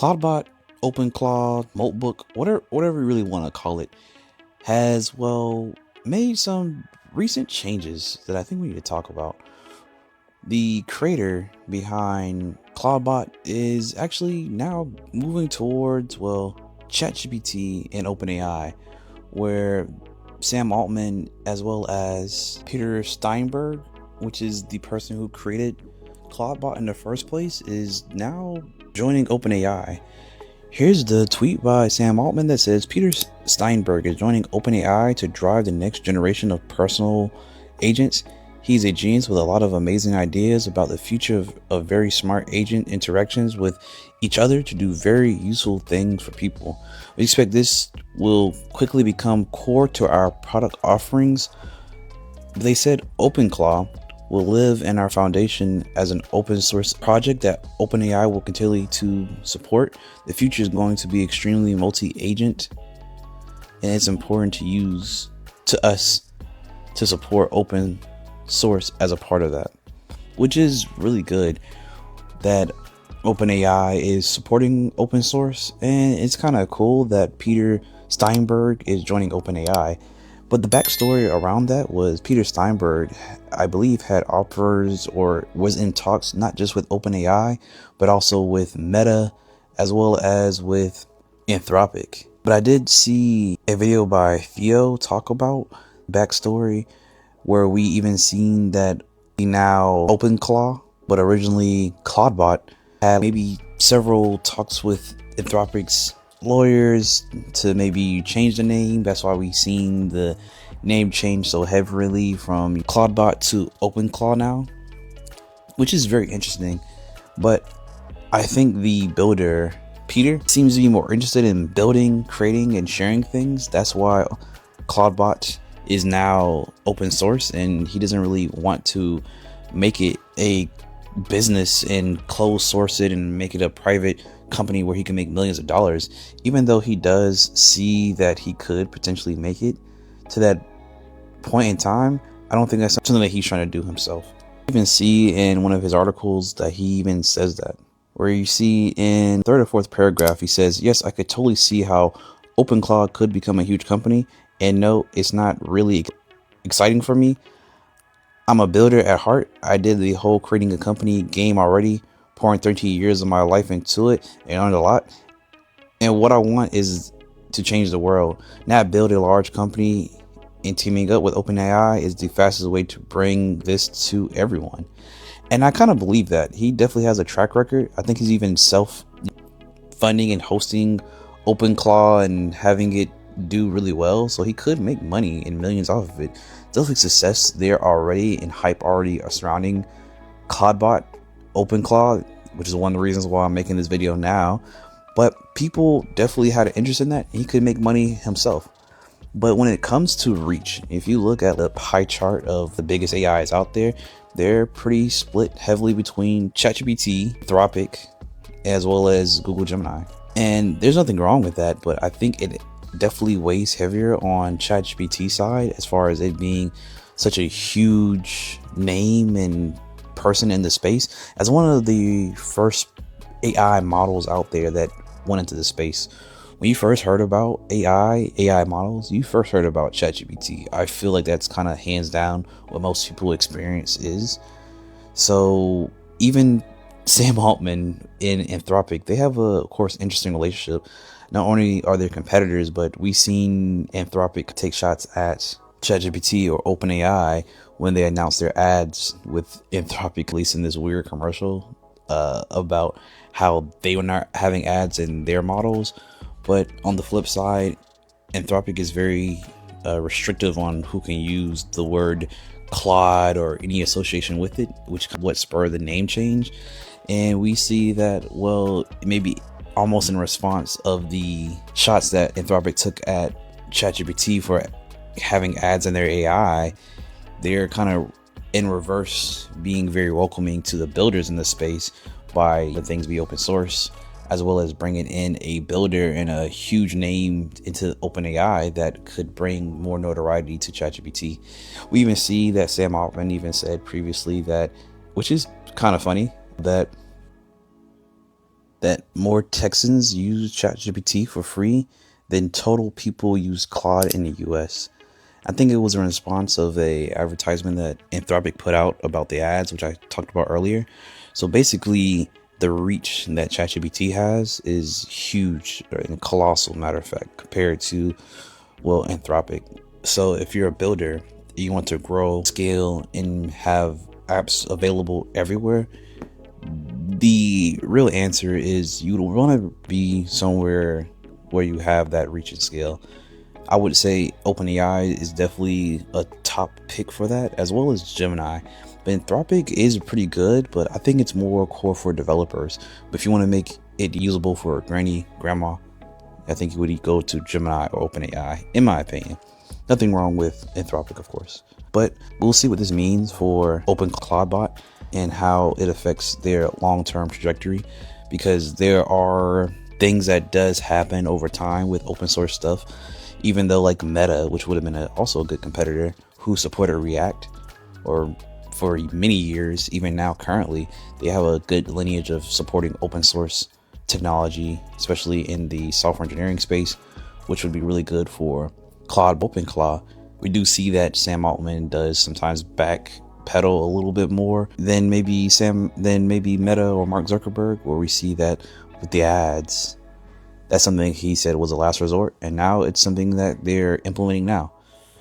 Clawdbot, OpenClaw, Notebook, whatever you really want to call it, has, well, made some recent changes that I think we need to talk about. The creator behind Clawdbot is actually now moving towards, well, ChatGPT and OpenAI, where Sam Altman, as well as Peter Steinberg, which is the person who created Clawdbot in the first place, is now joining OpenAI. Here's the tweet by Sam Altman that says Peter Steinberg is joining OpenAI to drive the next generation of personal agents. He's a genius with a lot of amazing ideas about the future of very smart agent interactions with each other to do very useful things for people. We expect this will quickly become core to our product offerings. They said OpenClaw will live in our foundation as an open source project that OpenAI will continue to support. The future is going to be extremely multi-agent, and it's important to use to us to support open source as a part of that, which is really good that OpenAI is supporting open source. And it's kind of cool that Peter Steinberg is joining OpenAI. But the backstory around that was Peter Steinberg, I believe, had offers or was in talks not just with OpenAI, but also with Meta, as well as with Anthropic. But I did see a video by Theo talk about backstory, where we even seen that now OpenClaw, but originally Clawdbot, had maybe several talks with Anthropic's lawyers to maybe change the name. That's why we seen the name change so heavily from Clawdbot to OpenClaw now, which is very interesting. But I think the builder, Peter, seems to be more interested in building, creating, and sharing things. That's why Clawdbot is now open source, and he doesn't really want to make it a business and close source it and make it a private company where he can make millions of dollars, even though he does see that he could potentially make it to that point in time. I don't think that's something that he's trying to do himself. You even see in one of his articles that he even says that, where you see in third or fourth paragraph, he says, yes, I could totally see how OpenClaw could become a huge company, and no, it's not really exciting for me. I'm a builder at heart. I did the whole creating a company game already, pouring 13 years of my life into it and learned a lot. And what I want is to change the world, not build a large company. And teaming up with OpenAI is the fastest way to bring this to everyone. And I kind of believe that. He definitely has a track record. I think he's even self-funding and hosting OpenClaw and having it do really well, so he could make money and millions off of it. Definitely success there already, and hype already surrounding Clawdbot, OpenClaw, which is one of the reasons why I'm making this video now. But people definitely had an interest in that. He could make money himself. But when it comes to reach, if you look at the pie chart of the biggest AIs out there, they're pretty split heavily between ChatGPT, Anthropic, as well as Google Gemini. And there's nothing wrong with that, but I think it definitely weighs heavier on ChatGPT side, as far as it being such a huge name and person in the space, as one of the first AI models out there that went into the space. When you first heard about AI models, you first heard about ChatGPT. I feel like that's kind of hands down what most people experience is. So even Sam Altman in Anthropic, they have of course, interesting relationship. Not only are they competitors, but we've seen Anthropic take shots at ChatGPT or OpenAI when they announced their ads, with Anthropic releasing this weird commercial about how they were not having ads in their models. But on the flip side, Anthropic is very restrictive on who can use the word Claude or any association with it, which is what spurred the name change. And we see that, well, maybe almost in response of the shots that Anthropic took at ChatGPT for having ads in their AI, they're kind of in reverse being very welcoming to the builders in the space by the things be open source, as well as bringing in a builder and a huge name into OpenAI that could bring more notoriety to ChatGPT. We even see that Sam Altman even said previously that, which is kind of funny, that that more Texans use ChatGPT for free than total people use Claude in the US. I think it was a response of a advertisement that Anthropic put out about the ads, which I talked about earlier. So basically, the reach that ChatGPT has is huge and colossal, matter of fact, compared to, well, Anthropic. So if you're a builder, you want to grow, scale, and have apps available everywhere, the real answer is you want to be somewhere where you have that reach and scale. I would say OpenAI is definitely a top pick for that, as well as Gemini. But Anthropic is pretty good, but I think it's more core for developers. But if you want to make it usable for grandma, I think you would go to Gemini or OpenAI, in my opinion. Nothing wrong with Anthropic, of course. But we'll see what this means for Clawdbot and how it affects their long-term trajectory, because there are things that does happen over time with open source stuff. Even though like Meta, which would have been also a good competitor, who supported React, or for many years, even now currently, they have a good lineage of supporting open source technology, especially in the software engineering space, which would be really good for OpenClaw. We do see that Sam Altman does sometimes backpedal a little bit more than maybe Meta or Mark Zuckerberg, where we see that with the ads. That's something he said was a last resort, and now it's something that they're implementing now.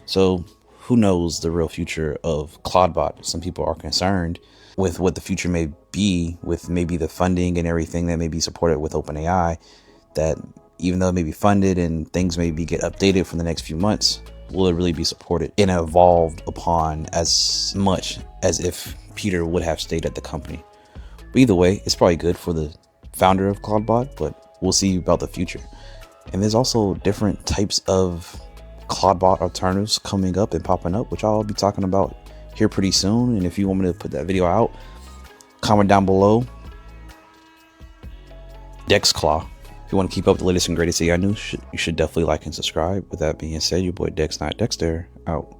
So who knows the real future of Clawdbot? Some people are concerned with what the future may be, with maybe the funding and everything that may be supported with OpenAI, that even though it may be funded and things may be get updated for the next few months, will it really be supported and evolved upon as much as if Peter would have stayed at the company? But either way, it's probably good for the founder of Clawdbot, but we'll see about the future. And there's also different types of Clawdbot alternatives coming up and popping up, which I'll be talking about here pretty soon. And if you want me to put that video out, comment down below. DexClaw. If you want to keep up with the latest and greatest AI news, you should definitely like and subscribe. With that being said, your boy Dex Not Dexter out.